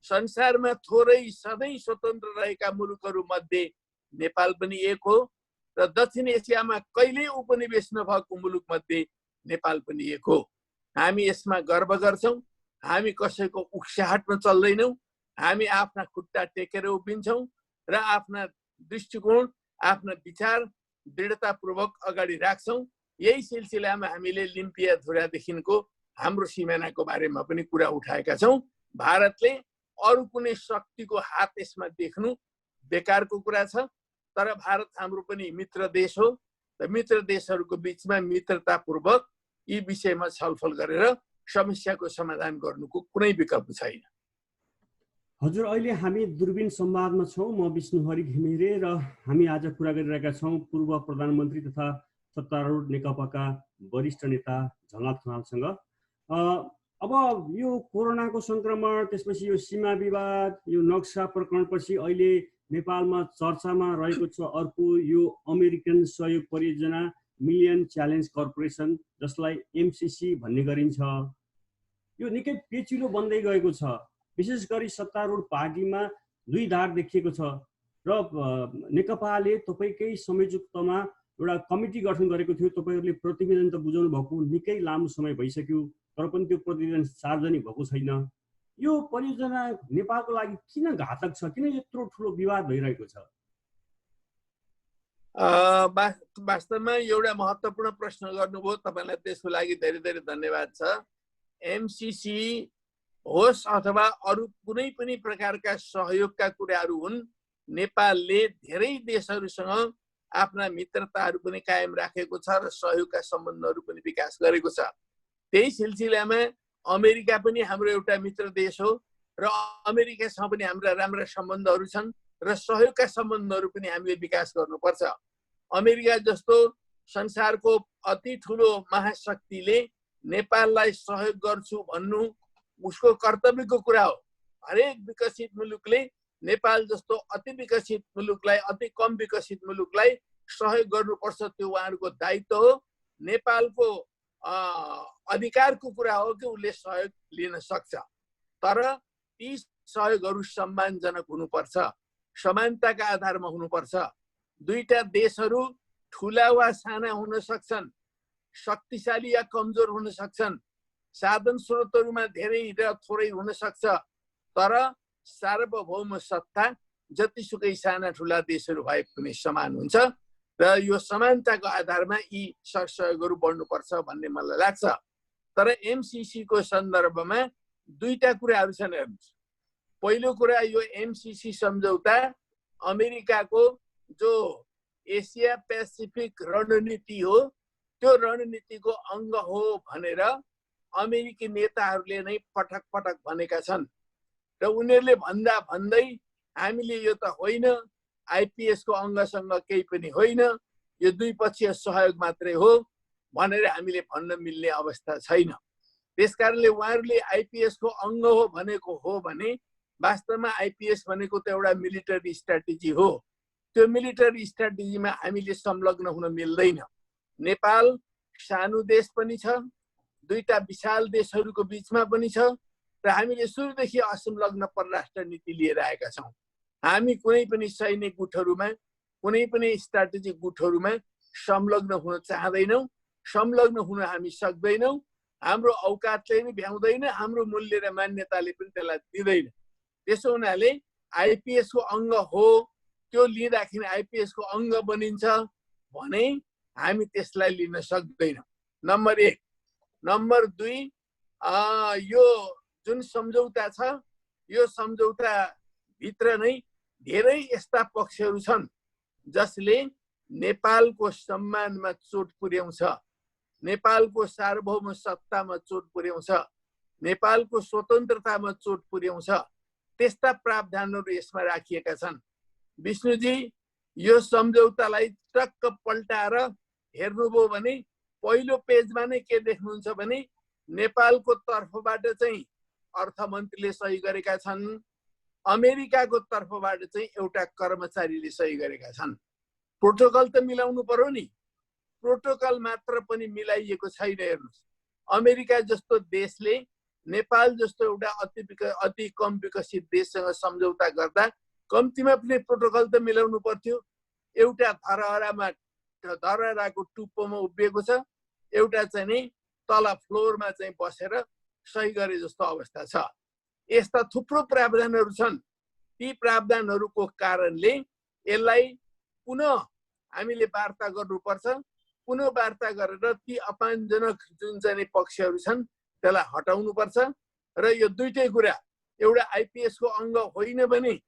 संसारमा थोरै सधैँ स्वतन्त्र रहेका मुलुकहरू मध्ये नेपाल पनि एक हो र दक्षिण एसियामा कहिल्यै उपनिवेश नभएको मुलुक मध्ये नेपाल पनि एक हो। हामी यसमा गर्व गर्छौं। हामी कसैको उक्साहटमा चल्दैनौं। हामी आफ्ना खुट्टा टेकेर उभिन्छौं र आफ्ना दृष्टिकोण आफ्ना विचार दृढतापूर्वक अगाडि राख्छौं। यही सिलसिलामा हामीले लिम्पिया धुरादेखिको हाम्रो सिमानाको बारेमा पनि कुरा उठाएका छौं। भारतले अरु कुनै शक्तिको हात यसमा देख्नु बेकारको कुरा छ, तर भारत हाम्रो पनि मित्र देश हो र मित्र देशहरूको बीचमा मित्रतापूर्वक यी विषयमा छलफल गरेर समस्याको समाधान गर्नुको कुनै विकल्प छैन। हजुर, अहिले हामी दूरबीन संवादमा छौं। म विष्णुहरि घिमिरे र हामी आज कुरा गरिरहेका छौं पूर्व प्रधानमन्त्री तथा सत्तारूढ नेकपाका वरिष्ठ नेता झलनाथ खनालसँग। अब यो कोरोनाको संक्रमण, त्यसपछि यो सीमा विवाद, यो नक्सा प्रकरणपछि अहिले नेपालमा चर्चामा रहेको छ अर्को यो अमेरिकन सहयोग परियोजना मिलियन च्यालेन्ज कर्पोरेसन, जसलाई एमसीसी भन्ने गरिन्छ। यो निकै पेचिलो बन्दै गएको छ। विशेष गरी सत्तारूढ पार्टीमा दुई धार देखिएको छ र नेकपाले तपाईकै संयोजकत्वमा एउटा कमिटी गठन गरेको थियो। तपाईहरुले प्रतिवेदन त बुझाउनु भएको निकै लामो समय भइसक्यो, तर पनि त्यो प्रतिवेदन सार्वजनिक भएको छैन। यो परियोजना नेपालको लागि किन घातक छ? किन यत्रो ठुलो विवाद भइरहेको छ? वास्तवमा एउटा महत्त्वपूर्ण प्रश्न गर्नुभयो। तपाईलाई त्यसको लागि धेरै धेरै धन्यवाद छ। एमसीसी होस् अथवा अरु कुनै पनि प्रकारका सहयोगका कुराहरू हुन्, नेपालले धेरै देशहरूसँग आफ्ना मित्रताहरू पनि कायम राखेको छ र सहयोगका सम्बन्धहरू पनि विकास गरेको छ। त्यही सिलसिलामा अमेरिका पनि हाम्रो एउटा मित्र देश हो र अमेरिकासँग पनि हाम्रा राम्रा सम्बन्धहरू छन् र सहयोगका सम्बन्धहरू पनि हामीले विकास गर्नुपर्छ। अमेरिका जस्तो संसारको अति ठुलो महाशक्तिले नेपाललाई सहयोग गर्छु भन्नु उसको कर्तव्यको कुरा हो। हरेक विकसित मुलुकले नेपाल जस्तो अति विकसित मुलुकलाई, अति कम विकसित मुलुकलाई सहयोग गर्नुपर्छ, त्यो उहाँहरूको दायित्व हो। नेपालको अधिकारको कुरा हो कि उसले सहयोग लिन सक्छ, तर ती सहयोगहरू सम्मानजनक हुनुपर्छ, समानताका आधारमा हुनुपर्छ। दुईटा देशहरू ठुला वा साना हुन सक्छन्, शक्तिशाली या कमजोर हुन सक्छन्, साधन स्रोतहरूमा धेरै र थोरै हुन सक्छ, तर सार्वभौम सत्ता जतिसुकै साना ठुला देशहरू भए पनि समान हुन्छ र यो समानताको आधारमा यी सहयोगहरू बढ्नुपर्छ भन्ने मलाई लाग्छ। तर एमसीसी को सन्दर्भमा दुईटा कुराहरू छन्। हेर्नुस्, पहिलो कुरा, यो एमसीसी सम्झौता अमेरिकाको जो एसिया पेसिफिक रणनीति हो त्यो रणनीतिको अङ्ग हो भनेर अमेरिकी नेताहरूले नै पटक पटक भनेका छन् र उनीहरूले भन्दा भन्दै हामीले यो त होइन, आइपीएस को अङ्गसँग केही पनि होइन, यो द्विपक्षीय सहयोग मात्रै हो भनेर हामीले भन्न मिल्ने अवस्था छैन। त्यसकारणले उहाँहरूले आइपीएस को अङ्ग हो भनेको हो भने वास्तवमा आइपीएस भनेको त एउटा मिलिटरी स्ट्र्याटेजी हो। त्यो मिलिटरी स्ट्र्याटेजीमा हामीले संलग्न हुन मिल्दैन। नेपाल सानो देश पनि छ, दुईटा विशाल देशहरूको बीचमा पनि छ र हामीले सुरुदेखि असंलग्न परराष्ट्र नीति लिएर आएका छौँ। हामी कुनै पनि सैनिक गुटहरूमा, कुनै पनि स्ट्र्याटेजिक गुटहरूमा संलग्न हुन चाहदैनौँ, संलग्न हुन हामी सक्दैनौँ। हाम्रो औकातले पनि भ्याउँदैन, हाम्रो मूल्य र मान्यताले पनि त्यसलाई दिँदैन। त्यसो हुनाले आइपीएस को अङ्ग हो, त्यो लिँदाखेरि आइपीएस को अङ्ग बनिन्छ भने हामी त्यसलाई लिन सक्दैनौँ, नम्बर 1। नम्बर 2, यो जुन सम्झौता छ, यो सम्झौता भित्र नै धेरै यस्ता पक्षहरू छन् जसले नेपालको सम्मानमा चोट पुर्याउँछ, नेपालको सार्वभौम सत्तामा चोट पुर्याउँछ, नेपालको स्वतन्त्रतामा चोट पुर्याउँछ। त्यस्ता प्रावधानहरू यसमा राखिएका छन्। विष्णुजी, यो सम्झौतालाई टक्क पल्टाएर हेर्नुभयो भने पहिलो पेजमा नै के देख्नुहुन्छ भने नेपालको तर्फबाट चाहिँ अर्थमन्त्रीले सही गरेका छन्, अमेरिकाको तर्फबाट चाहिँ एउटा कर्मचारीले सही गरेका छन्। प्रोटोकल त मिलाउनु पर्यो नि, प्रोटोकल मात्र पनि मिलाइएको छैन। हेर्नुहोस्, अमेरिका जस्तो देशले नेपाल जस्तो एउटा अति कम विकसित देशसँग सम्झौता गर्दा कम्तीमा पनि प्रोटोकल त मिलाउनु पर्थ्यो। एउटा धरहराको टुप्पोमा उभिएको छ, एउटा चाहिँ नि तल फ्लोरमा चाहिँ बसेर सही गरे जस्तो अवस्था छ। यस्ता थुप्रो प्रावधानहरू छन्। ती प्रावधानहरूको कारणले यसलाई पुनः हामीले वार्ता गर्नुपर्छ। पुनः वार्ता गरेर ती अपमानजनक जुन चाहिँ पक्षहरू छन् त्यसलाई हटाउनुपर्छ। र यो दुईटै कुरा, एउटा आइपिएस को अङ्ग होइन भने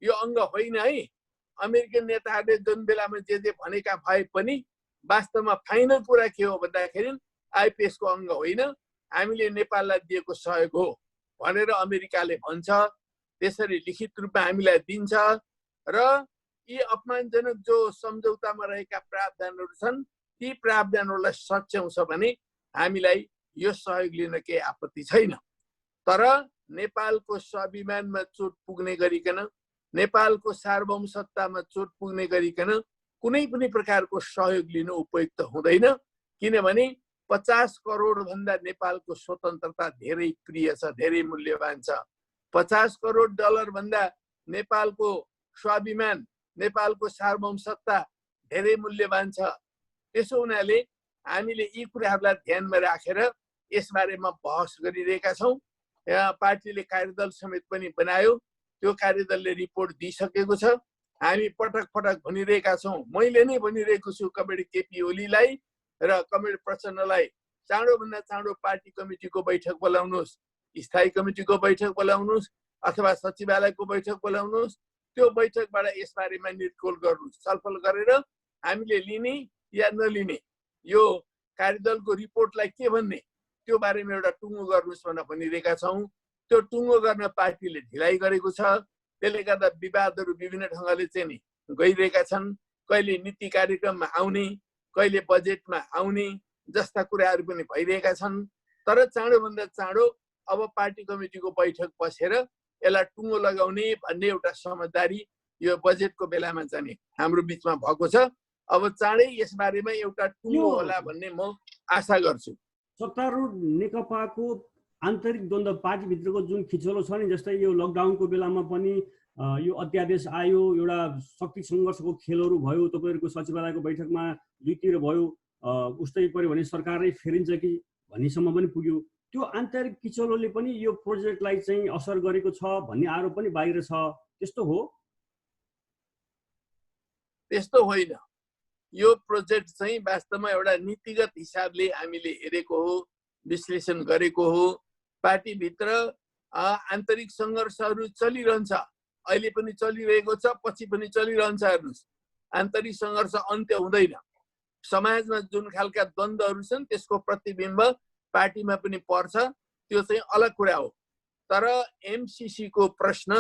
यो अङ्ग होइन है। अमेरिकन नेताहरूले जुन बेलामा जे भनेका भए पनि वास्तवमा फाइनल कुरा के हो भन्दाखेरि आइपिएस को अङ्ग होइन, हामीले नेपाललाई दिएको सहयोग हो भनेर अमेरिकाले भन्छ। त्यसरी लिखित रूपमा हामीलाई दिन्छ र यी अपमानजनक जो सम्झौतामा रहेका प्रावधानहरू छन् ती प्रावधानहरूलाई सच्याउँछ भने हामीलाई यो सहयोग लिन केही आपत्ति छैन। तर नेपालको स्वाभिमानमा चोट पुग्ने गरिकन, नेपालको सार्वभौमसत्तामा चोट पुग्ने गरिकन कुनै पनि प्रकारको सहयोग लिनु उपयुक्त हुँदैन। किनभने 50 करोड भन्दा नेपालको स्वतन्त्रता धेरै प्रिय छ, धेरै मूल्यवान छ। 50 करोड डलर भन्दा नेपालको स्वाभिमान, नेपालको सार्वभौमसत्ता धेरै मूल्यवान छ। त्यसो हुनाले हामीले यी कुराहरूलाई ध्यानमा राखेर यसबारेमा बहस गरिरहेका छौँ। यहाँ पार्टीले कार्यदल समेत पनि बनायो, त्यो कार्यदलले रिपोर्ट दिइसकेको छ। हामी पटक पटक भनिरहेका छौँ, मैले नै भनिरहेको छु कमरेड केपी ओलीलाई र कमरेड प्रचण्डलाई, चाँडोभन्दा चाँडो पार्टी कमिटीको बैठक बोलाउनुहोस्, स्थायी कमिटीको बैठक बोलाउनुहोस् अथवा सचिवालयको बैठक बोलाउनुहोस्। त्यो बैठकबाट यसबारेमा निर्कोल गर्नुहोस्, छलफल गरेर हामीले लिने या नलिने, यो कार्यदलको रिपोर्टलाई के भन्ने त्यो बारेमा एउटा टुङ्गो गर्नुहोस् भनेर भनिरहेका छौँ। त्यो टुङ्गो गर्न पार्टीले ढिलाइ गरेको छ। त्यसले गर्दा विवादहरू विभिन्न ढङ्गले चाहिँ नि गइरहेका छन्। कहिले नीति कार्यक्रममा आउने, कहिले बजेटमा आउने जस्ता कुराहरू पनि भइरहेका छन्। तर चाँडोभन्दा चाँडो अब पार्टी कमिटीको बैठक बसेर यसलाई टुङ्गो लगाउने भन्ने एउटा समझदारी यो बजेटको बेलामा चाहिँ हाम्रो बिचमा भएको छ। अब चाँडै यसबारेमा एउटा टुङ्गो होला भन्ने म आशा गर्छु। सत्तारूढ नेकपाको आन्तरिक द्वन्द्व, पार्टीभित्रको जुन खिचलो छ नि, जस्तै यो लकडाउनको बेलामा पनि यो अध्यादेश आयो, एउटा शक्ति सङ्घर्षको खेलहरू भयो, तपाईँहरूको सचिवालयको बैठकमा दुईतिर भयो, उस्तै पर्यो भने सरकारै फेरिन्छ कि भन्नेसम्म पनि पुग्यो। त्यो आन्तरिक किचलोले पनि यो प्रोजेक्टलाई चाहिँ असर गरेको छ भन्ने आरोप पनि बाहिर छ। त्यस्तो हो? त्यस्तो होइन। यो प्रोजेक्ट चाहिँ वास्तवमा एउटा नीतिगत हिसाबले हामीले हेरेको हो, विश्लेषण गरेको हो। पार्टीभित्र आन्तरिक सङ्घर्षहरू चलिरहन्छ, अहिले पनि चलिरहेको छ, पछि पनि चलिरहन्छ। हेर्नुहोस्, आन्तरिक सङ्घर्ष अन्त्य हुँदैन। समाजमा जुन खालका द्वन्द्वहरू छन् त्यसको प्रतिबिम्ब पार्टीमा पनि पर्छ, त्यो चाहिँ अलग कुरा हो। तर एमसिसी को प्रश्न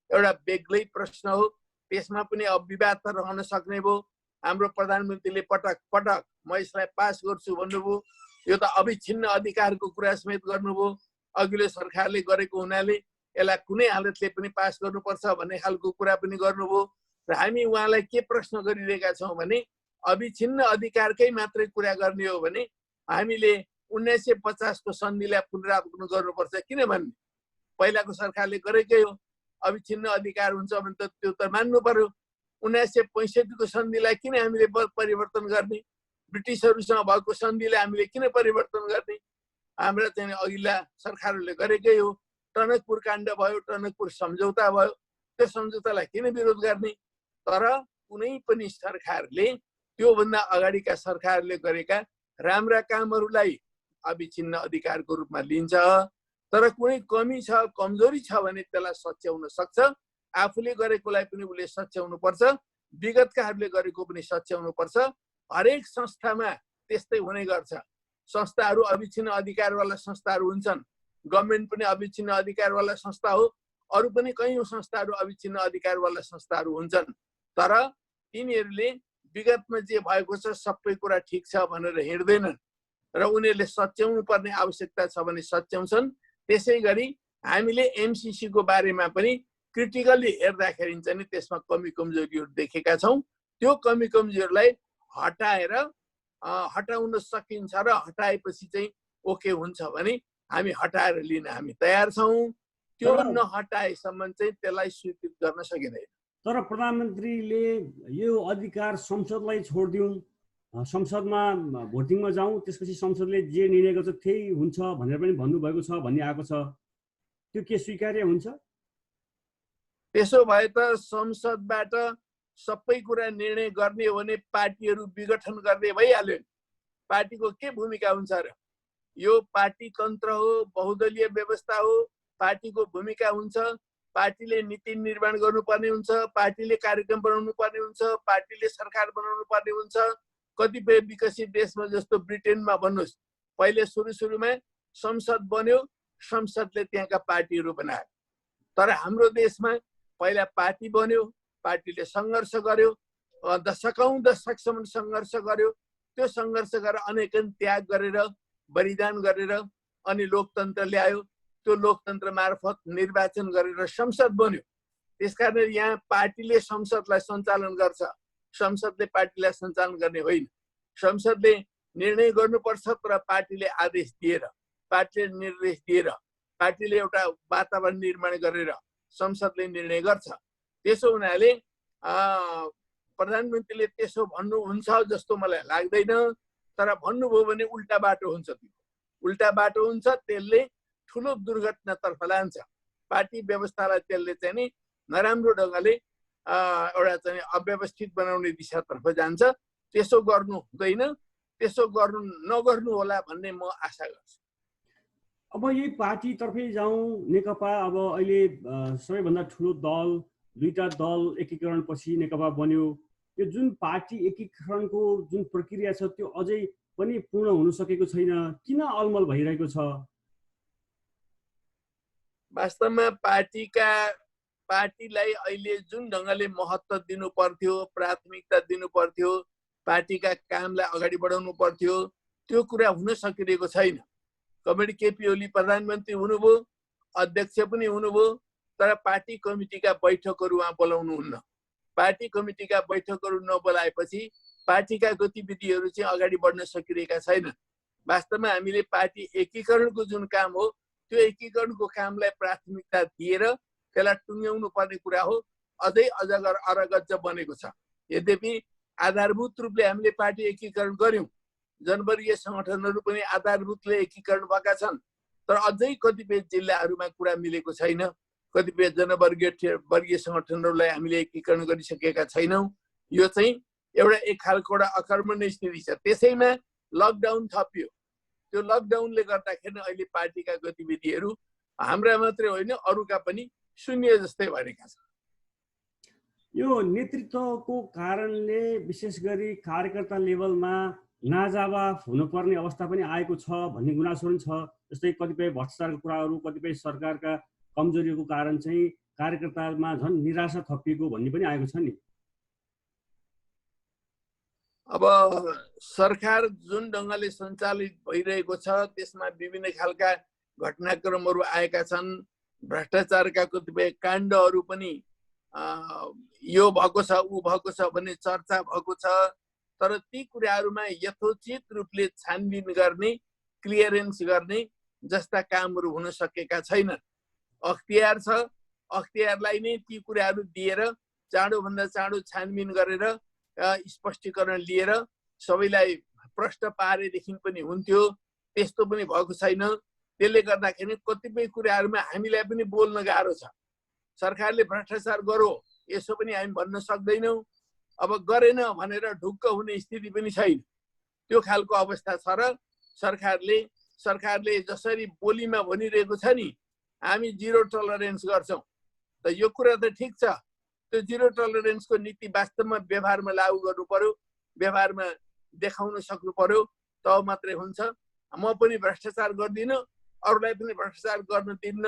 एउटा बेग्लै प्रश्न हो, त्यसमा पनि अब विवाद त रहन सक्ने भयो। हाम्रो प्रधानमन्त्रीले पटक पटक म यसलाई पास गर्छु भन्नुभयो, यो त अविच्छिन्न अधिकारको कुरा समेत गर्नुभयो। अघिल्लो सरकारले गरेको हुनाले यसलाई कुनै हालतले पनि पास गर्नुपर्छ भन्ने खालको कुरा पनि गर्नुभयो। र हामी उहाँलाई के प्रश्न गरिरहेका छौँ भने अविच्छिन्न अधिकारकै मात्रै कुरा गर्ने हो भने हामीले 1950 को सन्धिलाई पुनरावलोकन गर्नुपर्छ। किनभने पहिलाको सरकारले गरेकै हो, अविच्छिन्न अधिकार हुन्छ भने त त्यो त मान्नु पर्यो। 1965 को सन्धिलाई किन हामीले परिवर्तन गर्ने? ब्रिटिसहरूसँग भएको सन्धिलाई हामीले किन परिवर्तन गर्ने? हाम्रा चाहिँ अघिल्ला सरकारहरूले गरेकै हो। टनकपुर काण्ड भयो, टनकपुर सम्झौता भयो, त्यो सम्झौतालाई किन विरोध गर्ने? तर कुनै पनि सरकारले त्योभन्दा अगाडिका सरकारले गरेका राम्रा कामहरूलाई अविच्छिन्न अधिकारको रूपमा लिन्छ। तर कुनै कमी छ, कमजोरी छ भने त्यसलाई सच्याउन सक्छ। आफूले गरेकोलाई पनि उसले सच्याउनु पर्छ, विगतकाहरूले गरेको पनि सच्याउनु पर्छ। हरेक संस्थामा त्यस्तै हुने गर्छ। संस्थाहरू अविच्छिन्न अधिकारवाला संस्थाहरू हुन्छन्, गभर्मेन्ट पनि अविच्छिन्न अधिकारवाला संस्था हो, अरू पनि कयौँ संस्थाहरू अविच्छिन्न अधिकारवाला संस्थाहरू हुन्छन्। तर तिनीहरूले विगतमा जे भएको छ सबै कुरा ठिक छ भनेर हिँड्दैनन् र उनीहरूले सच्याउनु पर्ने आवश्यकता छ भने सच्याउँछन्। त्यसै गरी हामीले एमसिसी को बारेमा पनि क्रिटिकली हेर्दाखेरि चाहिँ त्यसमा कमी कमजोरीहरू देखेका छौँ। त्यो कमी कमजोरीलाई हटाउन सकिन्छ र हटाएपछि चाहिँ ओके हुन्छ भने हामी हटाएर लिन हामी तयार छौँ। त्यो नहटाएसम्म चाहिँ त्यसलाई स्वीकृत गर्न सकिँदैन। तर प्रधानमन्त्रीले यो अधिकार संसदलाई छोडिदिउँ, संसदमा भोटिङमा जाउँ, त्यसपछि संसदले जे निर्णय गर्छ त्यही हुन्छ भनेर पनि भन्नुभएको छ, भन्ने आएको छ। त्यो के स्वीकार्य हुन्छ? त्यसो भए त संसदबाट सबै कुरा निर्णय गर्ने हो भने पार्टीहरू विघटन गर्ने भइहाल्यो। पार्टीको के भूमिका हुन्छ र? यो पार्टी तन्त्र हो, बहुदलीय व्यवस्था हो। पार्टीको भूमिका हुन्छ, पार्टीले नीति निर्माण गर्नुपर्ने हुन्छ, पार्टीले कार्यक्रम बनाउनु पर्ने हुन्छ, पार्टीले सरकार बनाउनु पर्ने हुन्छ। कतिपय विकसित देशमा जस्तो ब्रिटेनमा भन्नुहोस्, पहिले सुरुमा संसद बन्यो, संसदले त्यहाँका पार्टीहरू बनायो। तर हाम्रो देशमा पहिला पार्टी बन्यो, पार्टीले सङ्घर्ष गर्यो, दशकौं सङ्घर्ष गर्यो। त्यो सङ्घर्ष गरेर अनेकन त्याग गरेर, बलिदान गरेर अनि लोकतन्त्र ल्यायो। त्यो लोकतन्त्र मार्फत निर्वाचन गरेर संसद बन्यो। त्यसकारण यहाँ पार्टीले संसदलाई सञ्चालन गर्छ, संसदले पार्टीलाई सञ्चालन गर्ने होइन। संसदले निर्णय गर्नुपर्छ, तर पार्टीले आदेश दिएर, पार्टीले निर्देश दिएर, पार्टीले एउटा वातावरण निर्माण गरेर संसदले निर्णय गर्छ। त्यसो हुनाले प्रधानमन्त्रीले त्यसो भन्नुहुन्छ जस्तो मलाई लाग्दैन। तर भन्नुभयो भने उल्टा बाटो हुन्छ। उल्टा बाटो हुन्छ, त्यसले ठुलो दुर्घटनातर्फ लान्छ। पार्टी व्यवस्थालाई त्यसले चाहिँ नि नराम्रो ढङ्गले एउटा चाहिँ अव्यवस्थित बनाउने दिशातर्फ जान्छ। त्यसो गर्नु हुँदैन, त्यसो नगर्नु होला भन्ने म आशा गर्छु। अब यही पार्टीतर्फै जाउँ, नेकपा अब अहिले सबैभन्दा ठुलो दल, दुईटा दल एकीकरणपछि नेकपा बन्यो। यो जुन पार्टी एकीकरणको जुन प्रक्रिया छ त्यो अझै पनि पूर्ण हुन सकेको छैन। किन अलमल भइरहेको छ? वास्तवमा पार्टीलाई अहिले जुन ढङ्गले महत्त्व दिनु पर्थ्यो, प्राथमिकता दिनु पर्थ्यो, पार्टीका कामलाई अगाडि बढाउनु पर्थ्यो, त्यो कुरा हुन सकिरहेको छैन। कमरेड केपी ओली प्रधानमन्त्री हुनुभयो, अध्यक्ष पनि हुनुभयो, तर पार्टी कमिटीका बैठकहरू उहाँ बोलाउनुहुन्न। पार्टी कमिटीका बैठकहरू नबोलाएपछि पार्टीका गतिविधिहरू चाहिँ अगाडि बढ्न सकिरहेका छैनन्। वास्तवमा हामीले पार्टी एकीकरणको जुन काम हो, त्यो एकीकरणको कामलाई प्राथमिकता दिएर त्यसलाई टुङ्ग्याउनु पर्ने कुरा हो। अझै अजगर अरगज बनेको छ। यद्यपि आधारभूत रूपले हामीले पार्टी एकीकरण गर्यौं, जनवर्गीय सङ्गठनहरू पनि आधारभूतले एकीकरण भएका छन्। तर अझै कतिपय जिल्लाहरूमा कुरा मिलेको छैन। कतिपय जनवर्गीय सङ्गठनहरूलाई हामीले एकीकरण गरिसकेका छैनौँ। यो चाहिँ एउटा एक खालको एउटा अकर्मण्य स्थिति छ। त्यसैमा लकडाउन थपियो। त्यो लकडाउनले गर्दाखेरि अहिले पार्टीका गतिविधिहरू हाम्रा मात्रै होइन, अरूका पनि शून्य जस्तै भएका छन्। यो नेतृत्वको कारणले विशेष गरी कार्यकर्ता लेभलमा नाजावाफ हुनुपर्ने अवस्था पनि आएको छ भन्ने गुनासो पनि छ। जस्तै कतिपय भ्रष्टाचारको कुराहरू, कतिपय सरकारका कमजोरीको कारण चाहिँ कार्यकर्तामा झन् निराशा थपिएको भन्ने पनि आएको छ नि। अब सरकार जुन ढङ्गले सञ्चालित भइरहेको छ त्यसमा विभिन्न खालका घटनाक्रमहरू आएका छन्। भ्रष्टाचारका कतिपय काण्डहरू पनि यो भएको छ, ऊ भएको छ भन्ने चर्चा भएको छ। तर ती कुराहरूमा यथोचित रूपले छानबिन गर्ने, क्लियरेन्स गर्ने जस्ता कामहरू हुन सकेका छैनन्। अख्तियार छ, अख्तियारलाई नै ती कुराहरू दिएर चाँडोभन्दा चाँडो छानबिन गरेर स्पष्टीकरण लिएर सबैलाई प्रश्न पारेदेखि पनि हुन्थ्यो। त्यस्तो पनि भएको छैन। त्यसले गर्दाखेरि कतिपय कुराहरूमा हामीलाई पनि बोल्न गाह्रो छ। सरकारले भ्रष्टाचार गरो यसो पनि हामी भन्न सक्दैनौँ। अब गरेन भनेर ढुक्क हुने स्थिति पनि छैन। त्यो खालको अवस्था छ र सरकारले जसरी बोलीमा भनिरहेको छ नि, हामी जिरो टलरेन्स गर्छौँ, त यो कुरा त ठिक छ। त्यो जिरो टलरेन्सको नीति वास्तवमा व्यवहारमा लागू गर्नु पर्यो, व्यवहारमा देखाउन सक्नु पर्यो, तब मात्रै हुन्छ। म पनि भ्रष्टाचार गर्दिनँ, अरूलाई पनि भ्रष्टाचार गर्न दिन्न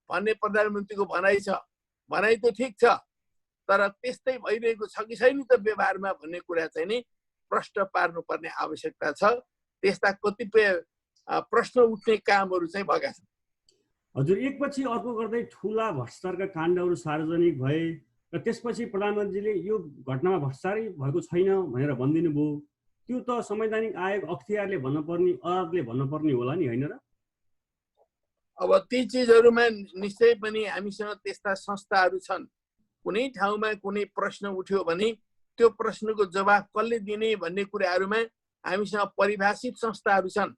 भन्ने प्रधानमन्त्रीको भनाइ छ। भनाइ त ठिक छ, तर त्यस्तै भइरहेको छ कि छैन त व्यवहारमा भन्ने कुरा चाहिँ नि प्रश्न पार्नुपर्ने आवश्यकता छ। त्यस्ता कतिपय प्रश्न उठ्ने कामहरू चाहिँ भएका छन्। हजुर, एकपछि अर्को गर्दै ठुला भ्रष्टाचारका काण्डहरू सार्वजनिक भए र त्यसपछि प्रधानमन्त्रीले यो घटनामा भ्रष्टाचारै भएको छैन भनेर भनिदिनु भयो। त्यो त संवैधानिक आयोग अख्तियारले भन्नुपर्ने, अदालतले भन्नुपर्ने होला नि, हैन र? अब ती चिजहरुमा निश्चय पनि हामीसँग त्यस्ता संस्थाहरू छन्। कुनै ठाउँमा कुनै प्रश्न उठ्यो भने त्यो प्रश्नको जवाफ कसले दिने भन्ने कुराहरुमा हामीसँग परिभाषित संस्थाहरू छन्।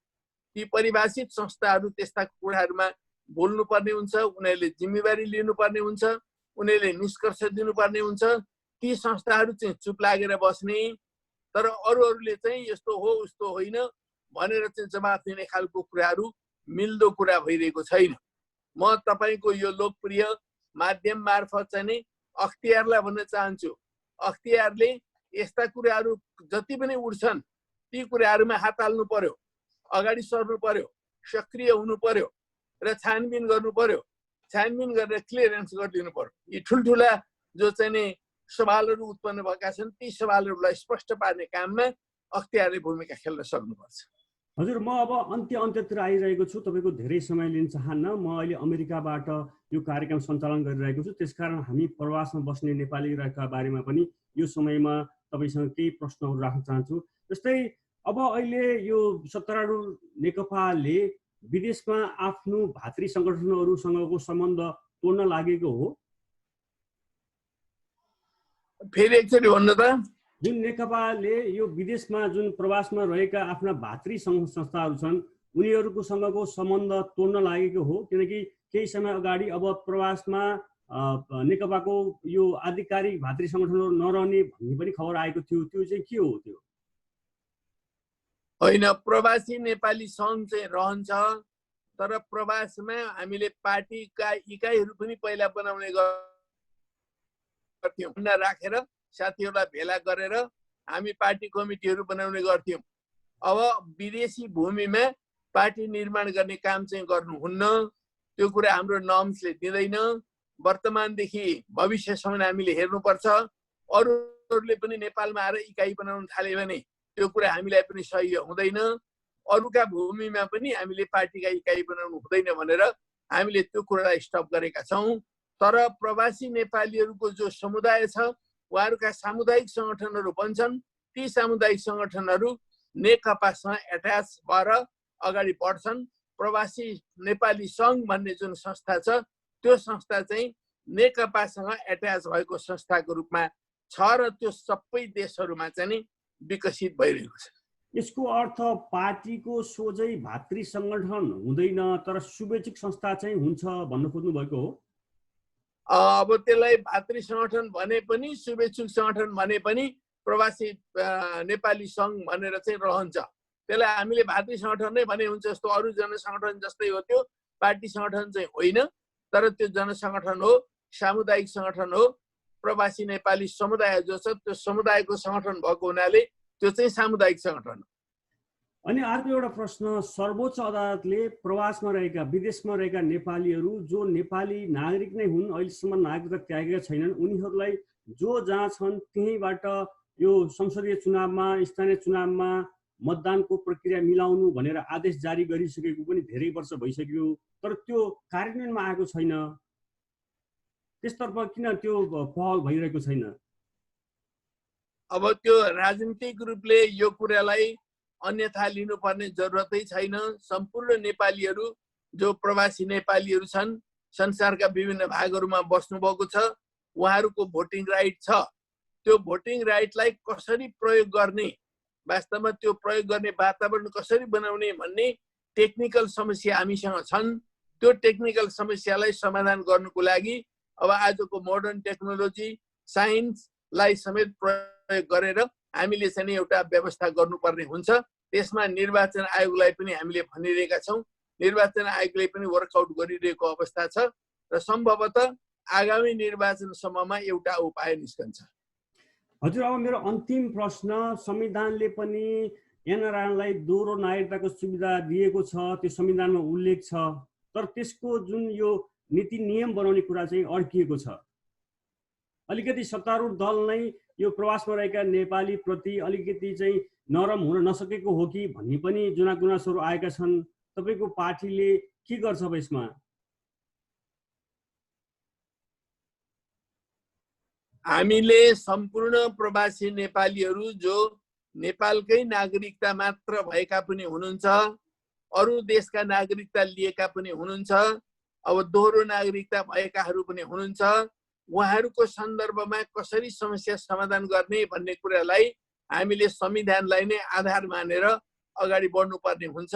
ती परिभाषित संस्थाहरू त्यस्ता कुराहरुमा बोल्नुपर्ने हुन्छ, उनीहरूले जिम्मेवारी लिनुपर्ने हुन्छ, उनीहरूले निष्कर्ष दिनुपर्ने हुन्छ। ती संस्थाहरू चाहिँ चुप लागेर बस्ने, तर अरूहरूले चाहिँ यस्तो हो उस्तो होइन भनेर चाहिँ जवाफ दिने खालको कुराहरू मिल्दो कुरा भइरहेको छैन। म तपाईको यो लोकप्रिय माध्यम मार्फत चाहिँ नि अख्तियारलाई भन्न चाहन्छु, अख्तियारले यस्ता कुराहरू जति पनि उठ्छन् ती कुराहरूमा हात हाल्नु पर्यो, अगाडि सर्नु पर्यो, सक्रिय हुनु पर्यो र छानबिन गर्नु पर्यो। छानबिन गरेर क्लियरेन्स गरिदिनु पर्यो। यी ठुल्ठुला जो चाहिँ नि सवालहरू उत्पन्न भएका छन् ती सवालहरूलाई स्पष्ट पार्ने काममा अख्तियारले भूमिका खेल्न सक्नुपर्छ। हजुर, म अब अन्त्यतिर आइरहेको छु। तपाईको धेरै समय लिन चाहन्न। म अहिले अमेरिकाबाट यो कार्यक्रम सञ्चालन गरिरहेको छु, त्यसकारण हामी प्रवासमा बस्ने नेपालीका बारेमा पनि यो समयमा तपाईसँग केही प्रश्नहरू राख्न चाहन्छु। जस्तै अब अहिले यो सत्तारूढ नेकपाले विदेशमा आफ्नो भातृ सङ्गठनहरूसँगको सम्बन्ध तोड्न लागेको हो? फेरि एकचोटि भन्नु त। जुन नेकपाले यो विदेशमा जुन प्रवासमा रहेका आफ्ना भातृ संस्थाहरू छन् उनीहरूको सँगको सम्बन्ध तोड्न लागेको हो? किनकि केही समय अगाडि अब प्रवासमा नेकपाको यो आधिकारिक भातृ सङ्गठनहरू नरहने भन्ने पनि खबर आएको थियो। त्यो चाहिँ के हो? त्यो होइन, प्रवासी नेपाली सङ्घ चाहिँ रहन्छ, तर प्रवासमा हामीले पार्टीका इकाइहरू पनि पहिला बनाउने गर्थ्यौँ। राखेर साथीहरूलाई भेला गरेर हामी पार्टी कमिटीहरू बनाउने गर्थ्यौँ। अब विदेशी भूमिमा पार्टी निर्माण गर्ने काम चाहिँ गर्नुहुन्न। त्यो कुरा हाम्रो नर्म्सले दिँदैन। वर्तमानदेखि भविष्यसम्म हामीले हेर्नुपर्छ। अरूहरूले पनि नेपालमा आएर इकाइ बनाउन थाल्यो भने त्यो कुरा हामीलाई पनि सही हुँदैन। अरूका भूमिमा पनि हामीले पार्टीका इकाइ बनाउनु हुँदैन भनेर हामीले त्यो कुरालाई स्टप गरेका छौँ। तर प्रवासी नेपालीहरूको जो समुदाय छ उहाँहरूका सामुदायिक सङ्गठनहरू बन्छन्। ती सामुदायिक सङ्गठनहरू नेकपासँग एट्याच भएर अगाडि बढ्छन्। प्रवासी नेपाली सङ्घ भन्ने जुन संस्था छ त्यो संस्था चाहिँ नेकपासँग एट्याच भएको संस्थाको रूपमा छ र त्यो सबै देशहरूमा चाहिँ नि विकसित भइरहेको छ। यसको अर्थ पार्टीको सोझै भातृ सङ्गठन हुँदैन तर शुभेच्छुक संस्था चाहिँ हुन्छ भन्न खोज्नु भएको हो? अब त्यसलाई भातृ सङ्गठन भने पनि शुभेच्छुक सङ्गठन भने पनि प्रवासी नेपाली सङ्घ भनेर चाहिँ रहन्छ। त्यसलाई हामीले भातृ सङ्गठन नै भने हुन्छ जस्तो अरू जनसङ्गठन जस्तै हो। त्यो पार्टी सङ्गठन चाहिँ होइन, तर त्यो जनसङ्गठन हो, सामुदायिक सङ्गठन हो। प्रवासी नेपाली समुदाय जो छ त्यो समुदायको सङ्गठन भएको हुनाले त्यो चाहिँ सामुदायिक सङ्गठन हो। अनि अर्को एउटा प्रश्न, सर्वोच्च अदालतले प्रवासमा रहेका विदेशमा रहेका नेपालीहरू जो नेपाली नागरिक नै हुन्, अहिलेसम्म नागरिकता त्यागेका छैनन्, उनीहरूलाई जो जहाँ छन् त्यहीँबाट यो संसदीय चुनावमा स्थानीय चुनावमा मतदानको प्रक्रिया मिलाउनु भनेर आदेश जारी गरिसकेको पनि धेरै वर्ष भइसक्यो, तर त्यो कार्यान्वयनमा आएको छैन। त्यसतर्फ किन त्यो पहल भइरहेको छैन? अब त्यो राजनीतिक रूपले यो कुरालाई अन्यथा लिनुपर्ने जरुरतै छैन। सम्पूर्ण नेपालीहरू जो प्रवासी नेपालीहरू छन् संसारका विभिन्न भागहरूमा बस्नुभएको छ, उहाँहरूको भोटिङ राइट छ। त्यो भोटिङ राइटलाई कसरी प्रयोग गर्ने, वास्तवमा त्यो प्रयोग गर्ने वातावरण कसरी बनाउने भन्ने टेक्निकल समस्या हामीसँग छन्। त्यो टेक्निकल समस्यालाई समाधान गर्नुको लागि अब आजको मोडर्न टेक्नोलोजी साइन्सलाई समेत प्रयोग गरेर हामीले चाहिँ एउटा व्यवस्था गर्नुपर्ने हुन्छ। त्यसमा निर्वाचन आयोगलाई पनि हामीले भनिरहेका छौँ। निर्वाचन आयोगले पनि वर्कआउट गरिरहेको अवस्था छ र सम्भवतः आगामी निर्वाचनसम्ममा एउटा उपाय निस्कन्छ। हजुर, अब मेरो अन्तिम प्रश्न, संविधानले पनि एनआरआईलाई दोहोरो नागरिकताको सुविधा दिएको छ, त्यो संविधानमा उल्लेख छ, तर त्यसको जुन यो नीति नियम बनाउने कुरा चाहिँ अड्किएको छ। अलिकति सत्तारूढ दल नै यो प्रवासमा रहेका नेपाली प्रति अलिकति चाहिँ नरम हुन नसकेको हो कि भन्ने पनि गुनासोहरू आएका छन्। तपाईँको पार्टीले के गर्छ अब यसमा? हामीले सम्पूर्ण प्रवासी नेपालीहरू जो नेपालकै नागरिकता मात्र भएका पनि हुनुहुन्छ, अरू देशका नागरिकता लिएका पनि हुनुहुन्छ, अब दोहोरो नागरिकता भएकाहरू पनि हुनुहुन्छ। उहाँहरूको सन्दर्भमा कसरी समस्या समाधान गर्ने भन्ने कुरालाई हामीले संविधानलाई नै आधार मानेर अगाडि बढ्नुपर्ने हुन्छ।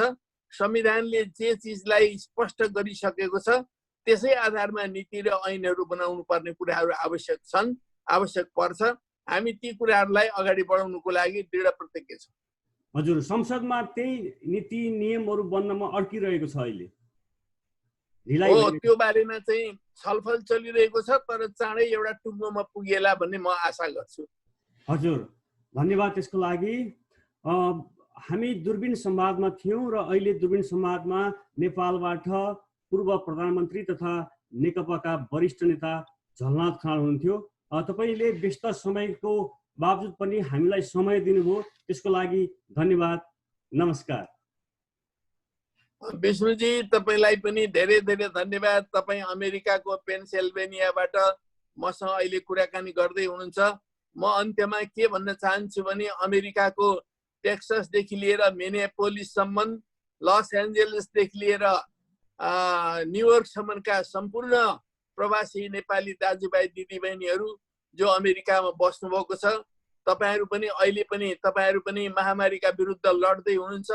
संविधानले जे चिजलाई स्पष्ट गरिसकेको छ त्यसै आधारमा नीति र ऐनहरू बनाउनु पर्ने कुराहरू आवश्यक छन्, आवश्यक पर्छ। हामी ती कुराहरूलाई अगाडि बढाउनुको लागि दृढ प्रतिज्ञ छौँ। हजुर, संसदमा त्यही नीति नियमहरू बन्नमा अड्किरहेको छ अहिले। हो, त्यो बारेमा चाहिँ छलफल चलिरहेको छ, तर चाँडै एउटा टुङ्गोमा पुगेला भन्ने म आशा गर्छु। हजुर, धन्यवाद त्यसको लागि। हामी दूरबीन संवादमा थियौँ र अहिले दूरबीन संवादमा नेपालबाट पूर्व प्रधानमन्त्री तथा नेकपाका वरिष्ठ नेता झलनाथ खनाल हुनुहुन्थ्यो। तपाईँले व्यस्त समयको बावजुद पनि हामीलाई समय दिनुभयो, त्यसको लागि धन्यवाद। नमस्कार। विष्णुजी, तपाईँलाई पनि धेरै धेरै धन्यवाद। तपाईँ अमेरिकाको पेन्सिल्भेनियाबाट मसँग अहिले कुराकानी गर्दै हुनुहुन्छ। म अन्त्यमा के भन्न चाहन्छु भने अमेरिकाको टेक्ससदेखि लिएर मिनियापोलिससम्म, लस एन्जलसदेखि लिएर न्युयोर्कसम्मका सम्पूर्ण प्रवासी नेपाली दाजुभाइ दिदीबहिनीहरू जो अमेरिकामा बस्नुभएको छ, तपाईँहरू पनि महामारीका विरुद्ध लड्दै हुनुहुन्छ।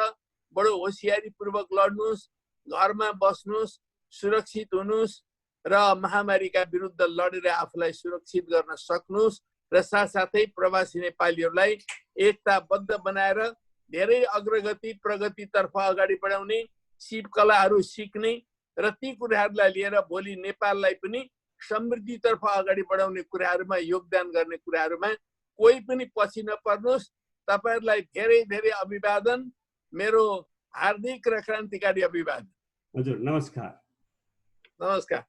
बडो होसियारीपूर्वक लड्नुहोस्, घरमा बस्नुहोस्, सुरक्षित हुनुहोस् र महामारीका विरुद्ध लडेर आफूलाई सुरक्षित गर्न सक्नुहोस् र साथसाथै प्रवासी नेपालीहरूलाई एकताबद्ध बनाएर धेरै अग्रगति प्रगतितर्फ अगाडि बढाउने, सिपकलाहरू सिक्ने र ती कुराहरूलाई लिएर भोलि नेपाललाई पनि समृद्धितर्फ अगाडि बढाउने कुराहरूमा योगदान गर्ने कुराहरूमा कोही पनि पछि नपर्नुहोस्। तपाईँहरूलाई धेरै धेरै अभिवादन, मेरो हार्दिक र क्रान्तिकारी अभिवादन। हजुर, नमस्कार। नमस्कार।